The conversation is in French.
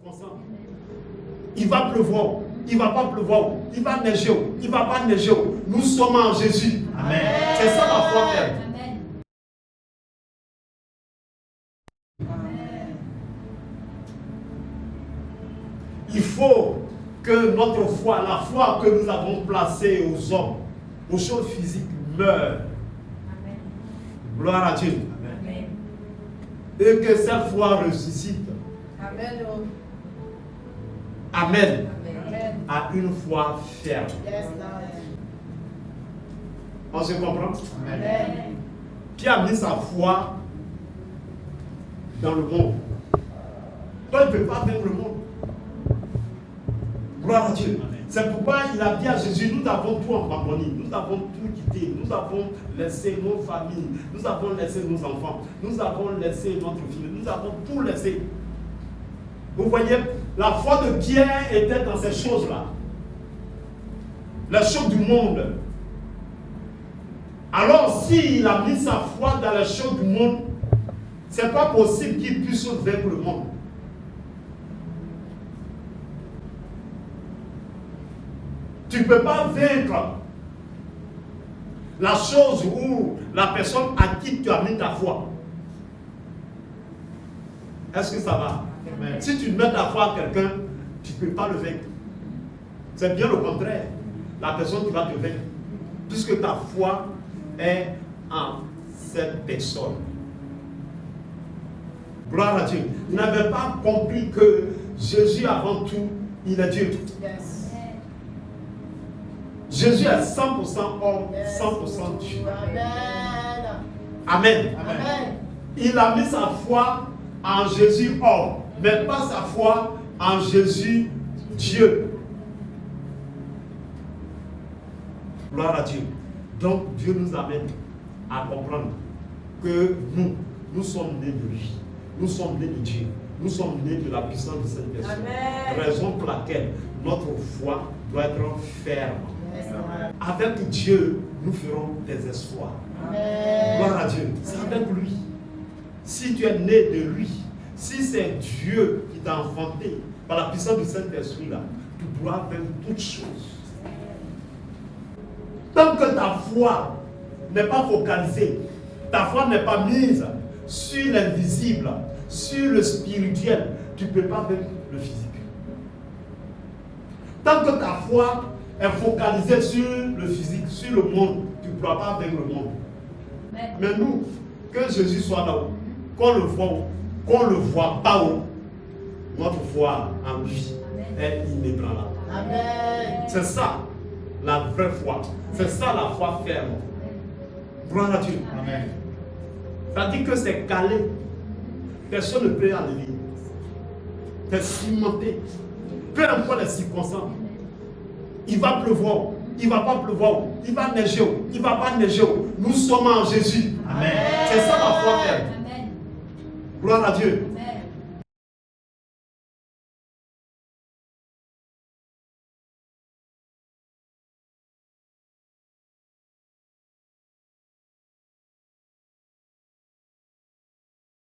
consent. Il va pleuvoir, il ne va pas pleuvoir, il va neiger, il ne va pas neiger. Nous sommes en Jésus. Amen. C'est ça la foi ferme. Il faut que notre foi, la foi que nous avons placée aux hommes, aux choses physiques, meure. Amen. Gloire à Dieu. Amen. Et que cette foi ressuscite. Amen. Amen. Amen. À une foi ferme. Yes, Lord. On se comprend? Amen. Qui a mis sa foi dans le monde. Toi, il ne peut pas vaincre le monde. Gloire à Dieu. C'est pourquoi il a dit à Jésus, nous avons tout en harmonie, nous avons tout quitté, nous avons laissé nos familles, nous avons laissé nos enfants, nous avons laissé notre fille, nous avons tout laissé. Vous voyez, la foi de Pierre était dans ces choses-là. Les choses du monde. Alors, s'il a mis sa foi dans les choses du monde, ce n'est pas possible qu'il puisse vaincre le monde. Tu ne peux pas vaincre la chose ou la personne à qui tu as mis ta foi. Est-ce que ça va? Amen. Si tu mets ta foi à quelqu'un, tu ne peux pas le vaincre. C'est bien le contraire. La personne qui va te vaincre. Puisque ta foi est en cette personne. Gloire à Dieu. Il n'avait pas compris que Jésus, avant tout, il est Dieu. Yes. Jésus est 100% homme, 100% Dieu. Amen. Amen. Amen. Il a mis sa foi en Jésus homme, mais pas sa foi en Jésus Dieu. Gloire à Dieu. Donc Dieu nous amène à comprendre que nous sommes nés de lui. Nous sommes nés de Dieu. Nous sommes nés de la puissance de cette personne. Amen. Raison pour laquelle notre foi doit être ferme. Yes. Avec Dieu, nous ferons des espoirs. Amen. Gloire à Dieu. C'est avec lui. Si tu es né de lui, si c'est Dieu qui t'a enfanté par la puissance de cet esprit-là, tu pourras faire toutes choses. Tant que ta foi n'est pas focalisée, ta foi n'est pas mise sur l'invisible, sur le spirituel, tu ne peux pas vaincre le physique. Tant que ta foi est focalisée sur le physique, sur le monde, tu ne pourras pas vaincre le monde. Mais nous, que Jésus soit là-haut, qu'on le voit pas haut, notre foi en lui est inébranlable. Amen. C'est ça la vraie foi. C'est ça la foi ferme. Gloire à Dieu. Amen. Ça dit que c'est calé. Personne ne peut enlever. C'est cimenté. Peu importe les circonstances. Il va pleuvoir. Il ne va pas pleuvoir. Il va neiger. Il ne va pas neiger. Nous sommes en Jésus. Amen. C'est ça la foi ferme. Gloire à Dieu.